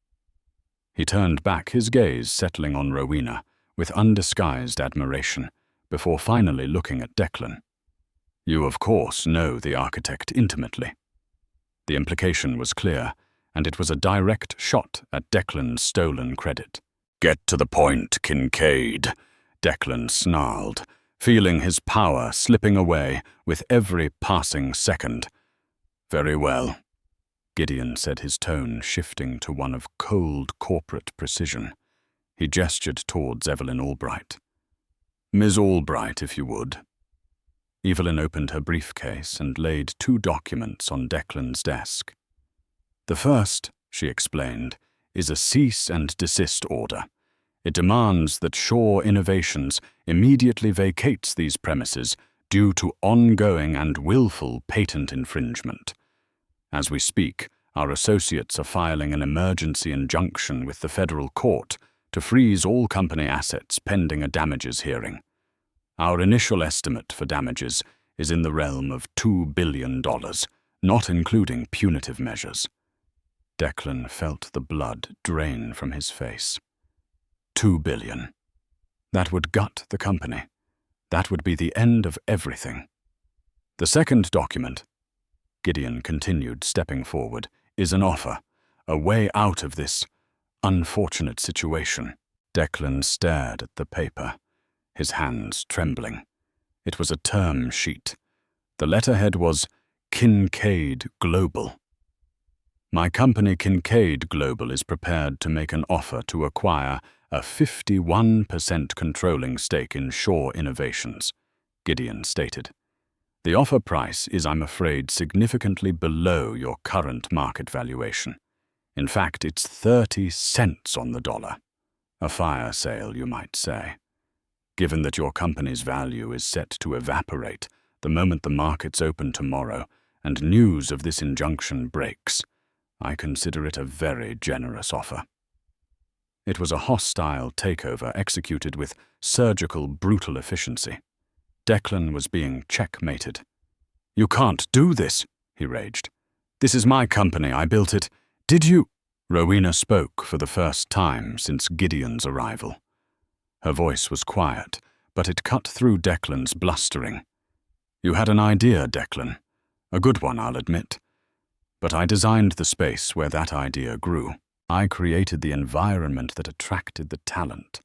He turned back, his gaze settling on Rowena with undisguised admiration, before finally looking at Declan. "You, of course, know the architect intimately." The implication was clear, and it was a direct shot at Declan's stolen credit. "Get to the point, Kincaid," Declan snarled, feeling his power slipping away with every passing second. "Very well," Gideon said, his tone shifting to one of cold corporate precision. He gestured towards Evelyn Albright. "Ms. Albright, if you would." Evelyn opened her briefcase and laid 2 documents on Declan's desk. "The first," she explained, "is a cease and desist order. It demands that Shaw Innovations immediately vacates these premises due to ongoing and willful patent infringement. As we speak, our associates are filing an emergency injunction with the federal court to freeze all company assets pending a damages hearing. Our initial estimate for damages is in the realm of $2 billion, not including punitive measures." Declan felt the blood drain from his face. $2 billion. That would gut the company. That would be the end of everything. The second document, Gideon continued, stepping forward, is an offer, a way out of this unfortunate situation. Declan stared at the paper, his hands trembling. It was a term sheet. The letterhead was Kincaid Global. My company Kincaid Global is prepared to make an offer to acquire a 51% controlling stake in Shaw Innovations, Gideon stated. The offer price is, I'm afraid, significantly below your current market valuation. In fact, it's 30 cents on the dollar. A fire sale, you might say. Given that your company's value is set to evaporate the moment the markets open tomorrow and news of this injunction breaks, I consider it a very generous offer. It was a hostile takeover executed with surgical, brutal efficiency. Declan was being checkmated. You can't do this, he raged. This is my company, I built it. Did you? Rowena spoke for the first time since Gideon's arrival. Her voice was quiet, but it cut through Declan's blustering. You had an idea, Declan. A good one, I'll admit. But I designed the space where that idea grew. I created the environment that attracted the talent.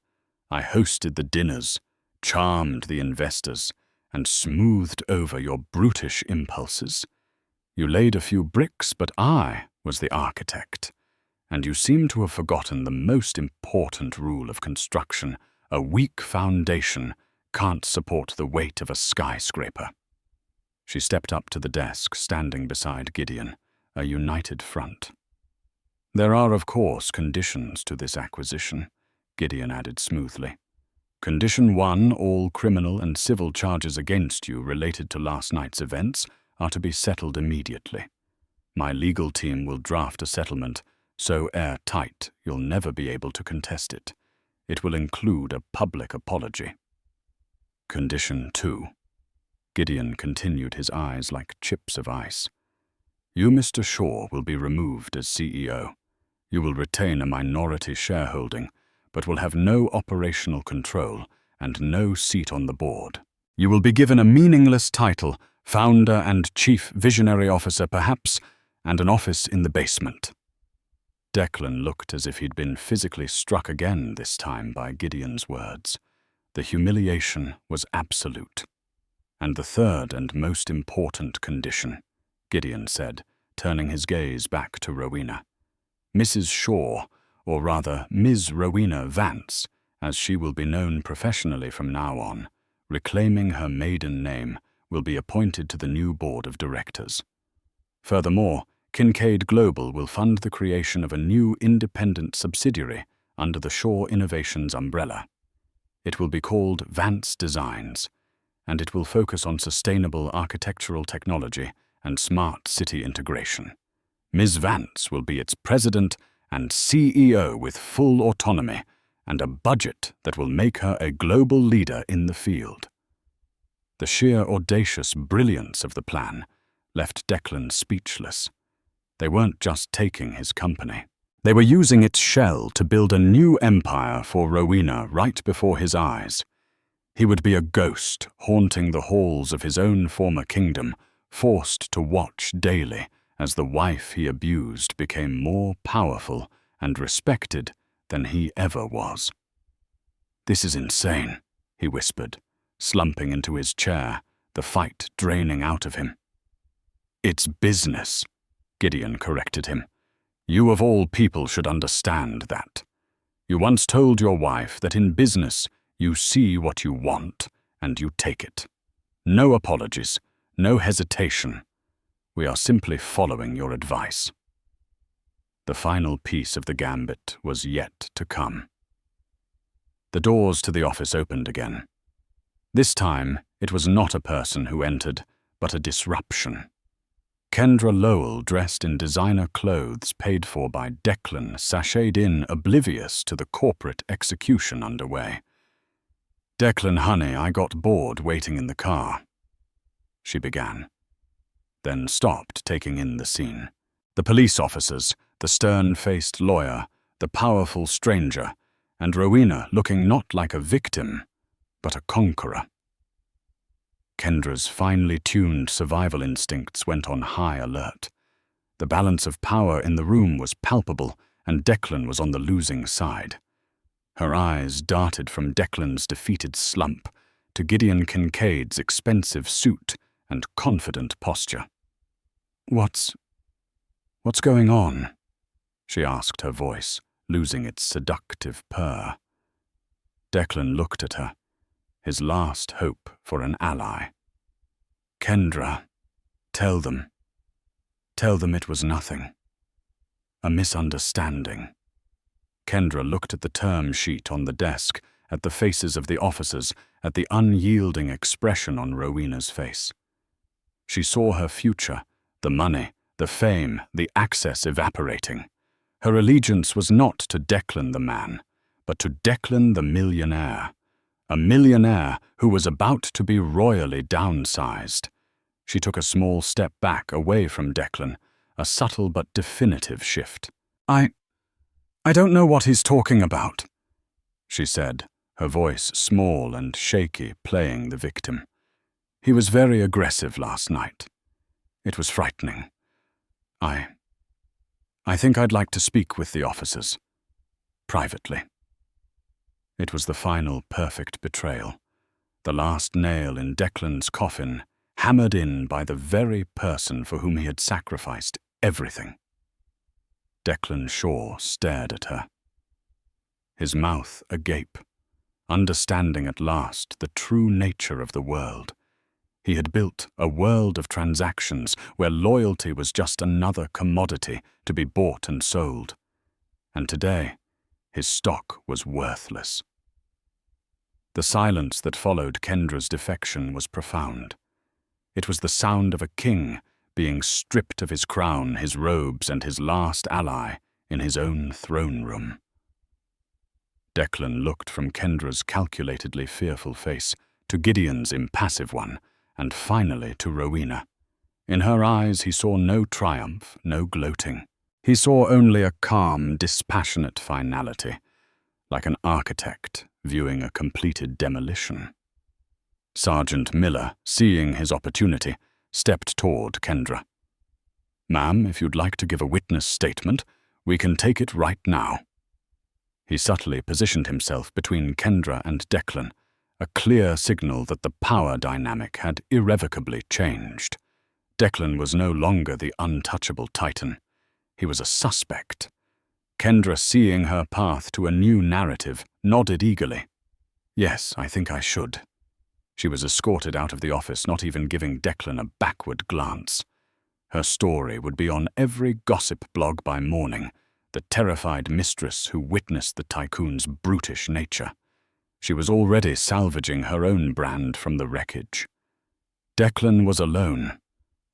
I hosted the dinners, charmed the investors, and smoothed over your brutish impulses. You laid a few bricks, but I was the architect. And you seem to have forgotten the most important rule of construction. A weak foundation can't support the weight of a skyscraper. She stepped up to the desk, standing beside Gideon, a united front. There are, of course, conditions to this acquisition, Gideon added smoothly. Condition 1, all criminal and civil charges against you related to last night's events are to be settled immediately. My legal team will draft a settlement so airtight you'll never be able to contest it. It will include a public apology. Condition 2. Gideon continued, his eyes like chips of ice. You, Mr. Shaw, will be removed as CEO. You will retain a minority shareholding, but will have no operational control and no seat on the board. You will be given a meaningless title, founder and chief visionary officer perhaps, and an office in the basement. Declan looked as if he'd been physically struck again this time by Gideon's words. The humiliation was absolute. And the third and most important condition, Gideon said, turning his gaze back to Rowena. Mrs. Shaw, or rather Ms. Rowena Vance, as she will be known professionally from now on, reclaiming her maiden name, will be appointed to the new board of directors. Furthermore, Kincaid Global will fund the creation of a new independent subsidiary under the Shaw Innovations umbrella. It will be called Vance Designs, and it will focus on sustainable architectural technology and smart city integration. Ms. Vance will be its president and CEO with full autonomy and a budget that will make her a global leader in the field. The sheer audacious brilliance of the plan left Declan speechless. They weren't just taking his company. They were using its shell to build a new empire for Rowena right before his eyes. He would be a ghost haunting the halls of his own former kingdom, forced to watch daily as the wife he abused became more powerful and respected than he ever was. This is insane, he whispered, slumping into his chair, the fight draining out of him. It's business, Gideon corrected him. You of all people should understand that. You once told your wife that in business you see what you want and you take it. No apologies, no hesitation. We are simply following your advice. The final piece of the gambit was yet to come. The doors to the office opened again. This time, it was not a person who entered, but a disruption. Kendra Lowell, dressed in designer clothes paid for by Declan, sashayed in, oblivious to the corporate execution underway. Declan, honey, I got bored waiting in the car, she began, then stopped, taking in the scene. The police officers, the stern-faced lawyer, the powerful stranger, and Rowena looking not like a victim, but a conqueror. Kendra's finely tuned survival instincts went on high alert. The balance of power in the room was palpable, and Declan was on the losing side. Her eyes darted from Declan's defeated slump to Gideon Kincaid's expensive suit and confident posture. What's going on?" she asked, her voice losing its seductive purr. Declan looked at her, his last hope for an ally. "Kendra, tell them it was nothing. A misunderstanding." Kendra looked at the term sheet on the desk, at the faces of the officers, at the unyielding expression on Rowena's face. She saw her future, the money, the fame, the access evaporating. Her allegiance was not to Declan the man, but to Declan the millionaire. A millionaire who was about to be royally downsized. She took a small step back away from Declan, a subtle but definitive shift. I don't know what he's talking about," she said, her voice small and shaky, playing the victim. "He was very aggressive last night. It was frightening. I think I'd like to speak with the officers. Privately." It was the final perfect betrayal, the last nail in Declan's coffin, hammered in by the very person for whom he had sacrificed everything. Declan Shaw stared at her, his mouth agape, understanding at last the true nature of the world. He had built a world of transactions where loyalty was just another commodity to be bought and sold. And today, his stock was worthless. The silence that followed Kendra's defection was profound. It was the sound of a king being stripped of his crown, his robes, and his last ally in his own throne room. Declan looked from Kendra's calculatedly fearful face to Gideon's impassive one, and finally to Rowena. In her eyes he saw no triumph, no gloating. He saw only a calm, dispassionate finality, like an architect viewing a completed demolition. Sergeant Miller, seeing his opportunity, stepped toward Kendra. "Ma'am, if you'd like to give a witness statement, we can take it right now." He subtly positioned himself between Kendra and Declan, a clear signal that the power dynamic had irrevocably changed. Declan was no longer the untouchable titan. He was a suspect. Kendra, seeing her path to a new narrative, nodded eagerly. "Yes, I think I should." She was escorted out of the office, not even giving Declan a backward glance. Her story would be on every gossip blog by morning, the terrified mistress who witnessed the tycoon's brutish nature. She was already salvaging her own brand from the wreckage. Declan was alone,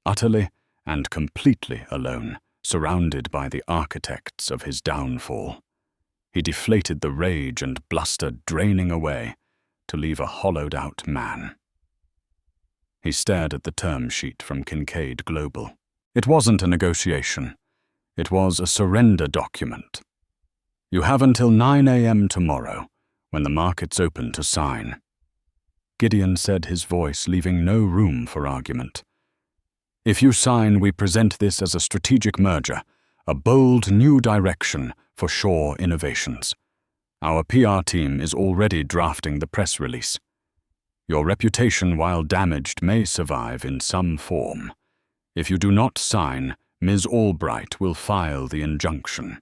utterly and completely alone, surrounded by the architects of his downfall. He deflated the rage and bluster draining away, to leave a hollowed-out man. He stared at the term sheet from Kincaid Global. It wasn't a negotiation. It was a surrender document. "You have until 9 a.m. tomorrow, when the markets open, to sign." Gideon said, his voice leaving no room for argument. "If you sign, we present this as a strategic merger, a bold new direction for Shaw Innovations. Our PR team is already drafting the press release. Your reputation, while damaged, may survive in some form. If you do not sign, Ms. Albright will file the injunction.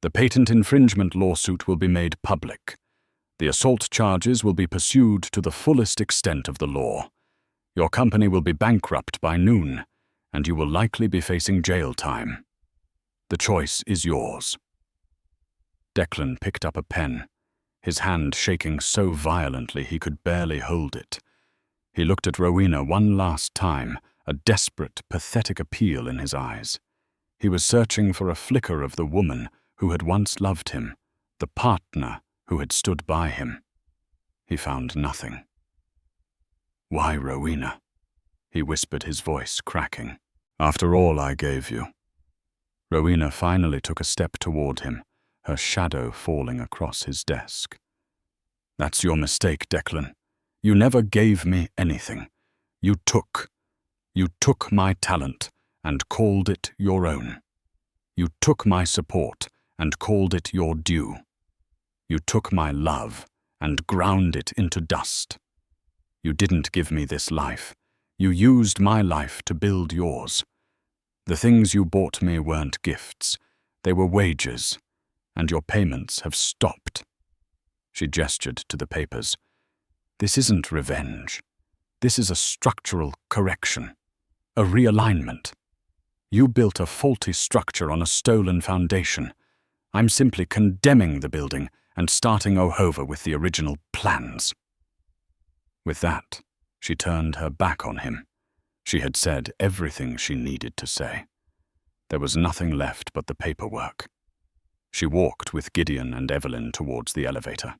The patent infringement lawsuit will be made public. The assault charges will be pursued to the fullest extent of the law. Your company will be bankrupt by noon, and you will likely be facing jail time. The choice is yours." Declan picked up a pen, his hand shaking so violently he could barely hold it. He looked at Rowena one last time, a desperate, pathetic appeal in his eyes. He was searching for a flicker of the woman who had once loved him, the partner who had stood by him. He found nothing. "Why, Rowena?" he whispered, his voice cracking. "After all I gave you." Rowena finally took a step toward him, her shadow falling across his desk. "That's your mistake, Declan. You never gave me anything. You took my talent and called it your own. You took my support and called it your due. You took my love and ground it into dust. You didn't give me this life. You used my life to build yours. The things you bought me weren't gifts. They were wages, and your payments have stopped. She gestured to the papers. This isn't revenge. This is a structural correction, a realignment. You built a faulty structure on a stolen foundation. I'm simply condemning the building and starting over with the original plans. With that, she turned her back on him. She had said everything she needed to say. There was nothing left but the paperwork. She walked with Gideon and Evelyn towards the elevator.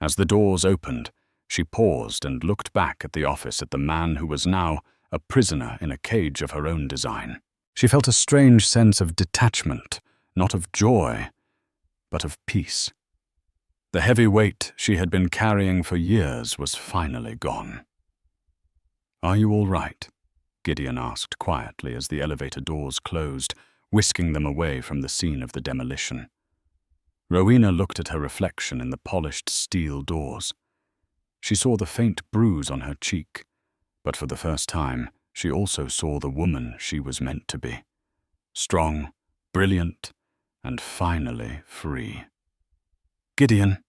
As the doors opened, she paused and looked back at the office at the man who was now a prisoner in a cage of her own design. She felt a strange sense of detachment, not of joy, but of peace. The heavy weight she had been carrying for years was finally gone. "Are you all right?" Gideon asked quietly as the elevator doors closed, whisking them away from the scene of the demolition. Rowena looked at her reflection in the polished steel doors. She saw the faint bruise on her cheek, but for the first time, she also saw the woman she was meant to be. Strong, brilliant, and finally free. "Gideon,"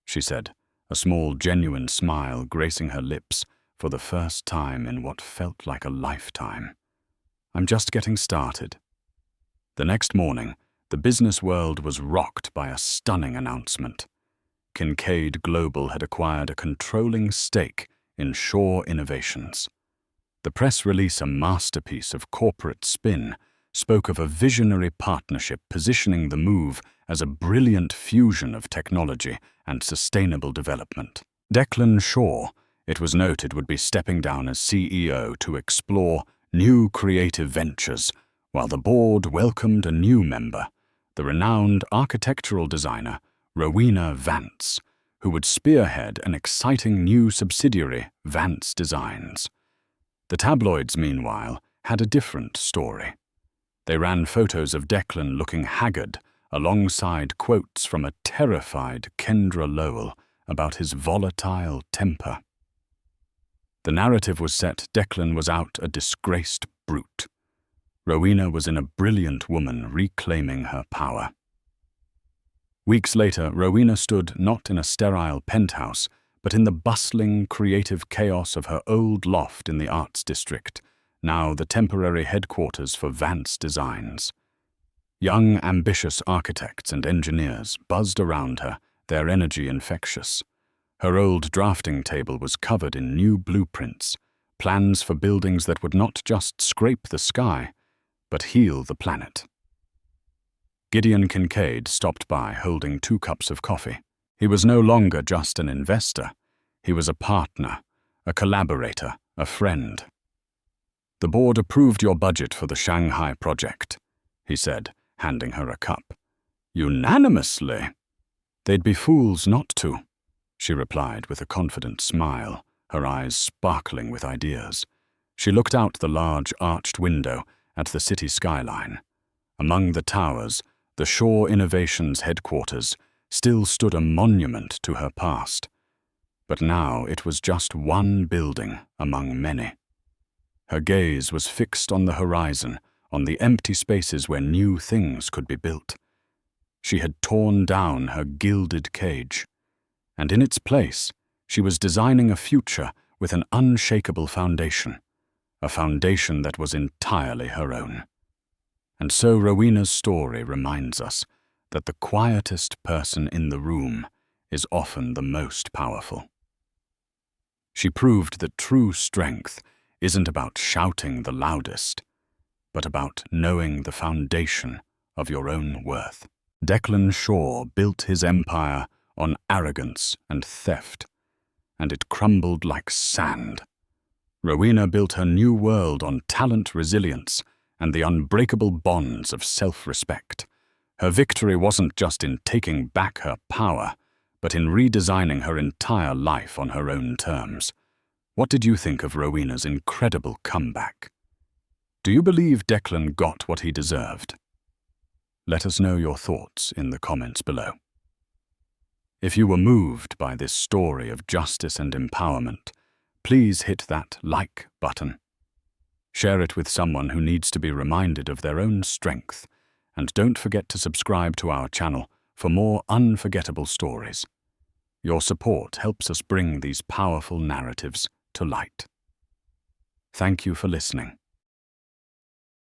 she said, a small, genuine smile gracing her lips for the first time in what felt like a lifetime. "I'm just getting started." The next morning, the business world was rocked by a stunning announcement. Kincaid Global had acquired a controlling stake in Shaw Innovations. The press release, a masterpiece of corporate spin, spoke of a visionary partnership positioning the move as a brilliant fusion of technology and sustainable development. Declan Shaw, it was noted, would be stepping down as CEO to explore new creative ventures, while the board welcomed a new member, the renowned architectural designer Rowena Vance, who would spearhead an exciting new subsidiary, Vance Designs. The tabloids, meanwhile, had a different story. They ran photos of Declan looking haggard, alongside quotes from a terrified Kendra Lowell about his volatile temper. The narrative was set Declan was out a disgraced brute. Rowena was in a brilliant woman reclaiming her power. Weeks later, Rowena stood not in a sterile penthouse, but in the bustling, creative chaos of her old loft in the Arts District, now the temporary headquarters for Vance Designs. Young, ambitious architects and engineers buzzed around her, their energy infectious. Her old drafting table was covered in new blueprints, plans for buildings that would not just scrape the sky, but heal the planet. Gideon Kincaid stopped by holding 2 cups of coffee. He was no longer just an investor. He was a partner, a collaborator, a friend. "The board approved your budget for the Shanghai project," he said, handing her a cup. "Unanimously." "They'd be fools not to," she replied with a confident smile, her eyes sparkling with ideas. She looked out the large arched window at the city skyline. Among the towers, the Shaw Innovations headquarters still stood a monument to her past. But now it was just one building among many. Her gaze was fixed on the horizon, on the empty spaces where new things could be built. She had torn down her gilded cage, and in its place, she was designing a future with an unshakable foundation, a foundation that was entirely her own. And so Rowena's story reminds us that the quietest person in the room is often the most powerful. She proved that true strength isn't about shouting the loudest, but about knowing the foundation of your own worth. Declan Shaw built his empire on arrogance and theft, and it crumbled like sand. Rowena built her new world on talent, resilience, and the unbreakable bonds of self-respect. Her victory wasn't just in taking back her power, but in redesigning her entire life on her own terms. What did you think of Rowena's incredible comeback? Do you believe Declan got what he deserved? Let us know your thoughts in the comments below. If you were moved by this story of justice and empowerment, please hit that like button. Share it with someone who needs to be reminded of their own strength, and don't forget to subscribe to our channel for more unforgettable stories. Your support helps us bring these powerful narratives to light. Thank you for listening.